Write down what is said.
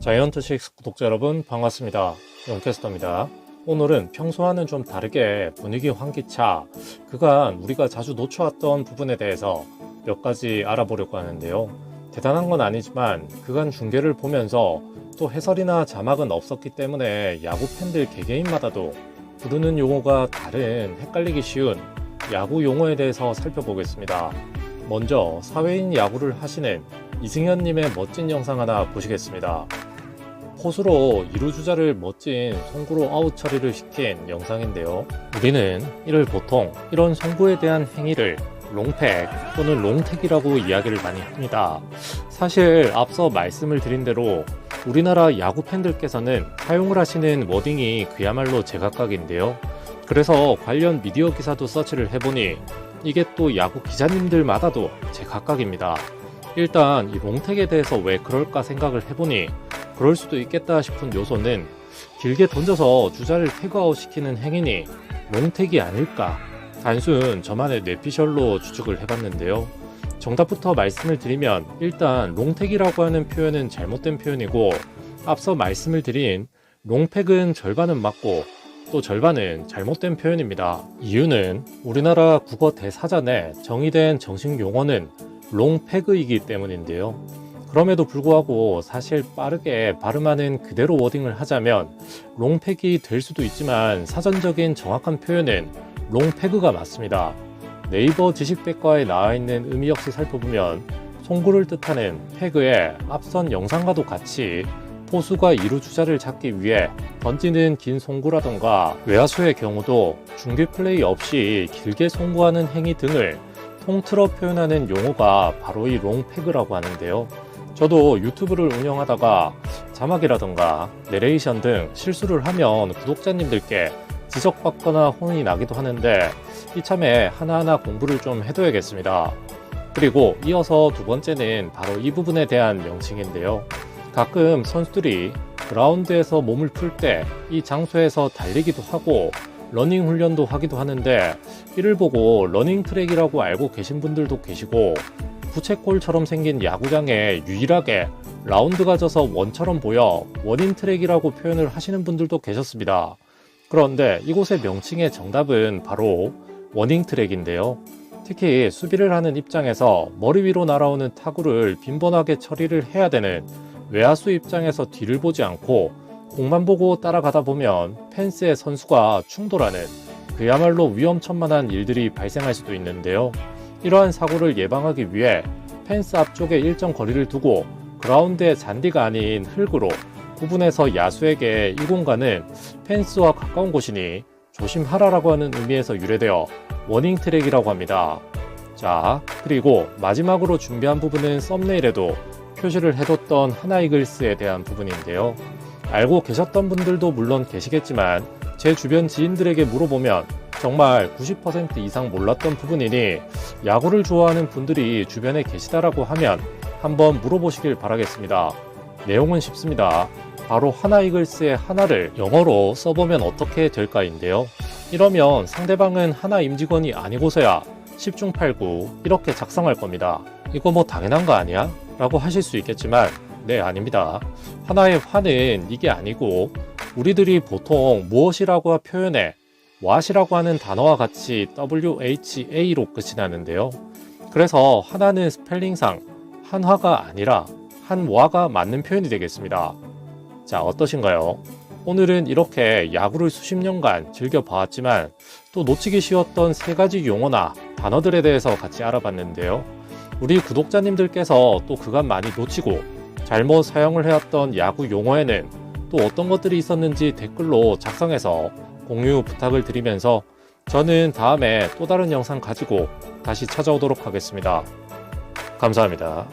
자이언트6 구독자 여러분 반갑습니다. 용캐스터입니다. 오늘은 평소와는 좀 다르게 분위기 환기차, 그간 우리가 자주 놓쳐왔던 부분에 대해서 몇 가지 알아보려고 하는데요. 대단한 건 아니지만 그간 중계를 보면서 또 해설이나 자막은 없었기 때문에 야구 팬들 개개인마다도 부르는 용어가 다른 헷갈리기 쉬운 야구 용어에 대해서 살펴보겠습니다. 먼저 사회인 야구를 하시는 이승현님의 멋진 영상 하나 보시겠습니다. 포수로 2루 주자를 멋진 송구로 아웃 처리를 시킨 영상인데요. 우리는 이를 보통 이런 송구에 대한 행위를 롱팩 또는 롱택이라고 이야기를 많이 합니다. 사실 앞서 말씀을 드린 대로 우리나라 야구 팬들께서는 사용을 하시는 워딩이 그야말로 제각각인데요. 그래서 관련 미디어 기사도 서치를 해보니 이게 또 야구 기자님들마다도 제각각입니다. 일단 이 롱택에 대해서 왜 그럴까 생각을 해보니 그럴 수도 있겠다 싶은 요소는 길게 던져서 주자를 태그아웃 시키는 행위니 롱택이 아닐까, 단순 저만의 뇌피셜로 추측을 해봤는데요. 정답부터 말씀을 드리면 일단 롱택이라고 하는 표현은 잘못된 표현이고, 앞서 말씀을 드린 롱팩은 절반은 맞고 또 절반은 잘못된 표현입니다. 이유는 우리나라 국어 대사전에 정의된 정식 용어는 롱패그이기 때문인데요. 그럼에도 불구하고 사실 빠르게 발음하는 그대로 워딩을 하자면 롱팩이 될 수도 있지만 사전적인 정확한 표현은 롱패그가 맞습니다. 네이버 지식백과에 나와 있는 의미 역시 살펴보면 송구를 뜻하는 패그에 앞선 영상과도 같이 포수가 2루 주자를 잡기 위해 던지는 긴 송구라던가 외야수의 경우도 중계 플레이 없이 길게 송구하는 행위 등을 통틀어 표현하는 용어가 바로 이 롱패그라고 하는데요. 저도 유튜브를 운영하다가 자막이라던가 내레이션 등 실수를 하면 구독자님들께 지적받거나 혼이 나기도 하는데 이참에 하나하나 공부를 좀 해둬야겠습니다. 그리고 이어서 두 번째는 바로 이 부분에 대한 명칭인데요. 가끔 선수들이 그라운드에서 몸을 풀 때 이 장소에서 달리기도 하고 러닝 훈련도 하기도 하는데 이를 보고 러닝 트랙이라고 알고 계신 분들도 계시고, 부채꼴처럼 생긴 야구장에 유일하게 라운드가 져서 원처럼 보여 원인 트랙이라고 표현을 하시는 분들도 계셨습니다. 그런데 이곳의 명칭의 정답은 바로 워닝 트랙인데요. 특히 수비를 하는 입장에서 머리 위로 날아오는 타구를 빈번하게 처리를 해야 되는 외야수 입장에서 뒤를 보지 않고 공만 보고 따라가다 보면 펜스의 선수가 충돌하는 그야말로 위험천만한 일들이 발생할 수도 있는데요. 이러한 사고를 예방하기 위해 펜스 앞쪽에 일정 거리를 두고 그라운드의 잔디가 아닌 흙으로 구분해서 야수에게 이 공간은 펜스와 가까운 곳이니 조심하라라고 하는 의미에서 유래되어 워닝 트랙이라고 합니다. 자, 그리고 마지막으로 준비한 부분은 썸네일에도 표시를 해뒀던 하나이글스에 대한 부분인데요. 알고 계셨던 분들도 물론 계시겠지만 제 주변 지인들에게 물어보면 정말 90% 이상 몰랐던 부분이니 야구를 좋아하는 분들이 주변에 계시다라고 하면 한번 물어보시길 바라겠습니다. 내용은 쉽습니다. 바로 하나이글스의 하나를 영어로 써보면 어떻게 될까인데요. 이러면 상대방은 하나 임직원이 아니고서야 10중 8구 이렇게 작성할 겁니다. 이거 뭐 당연한 거 아니야? 라고 하실 수 있겠지만 네, 아닙니다. 하나의 화는 이게 아니고 우리들이 보통 무엇이라고 표현해 what이라고 하는 단어와 같이 WHA로 끝이 나는데요. 그래서 하나는 스펠링상 한화가 아니라 한화가 맞는 표현이 되겠습니다. 자, 어떠신가요? 오늘은 이렇게 야구를 수십 년간 즐겨봐왔지만 또 놓치기 쉬웠던 세 가지 용어나 단어들에 대해서 같이 알아봤는데요. 우리 구독자님들께서 또 그간 많이 놓치고 잘못 사용을 해왔던 야구 용어에는 또 어떤 것들이 있었는지 댓글로 작성해서 공유 부탁을 드리면서 저는 다음에 또 다른 영상 가지고 다시 찾아오도록 하겠습니다. 감사합니다.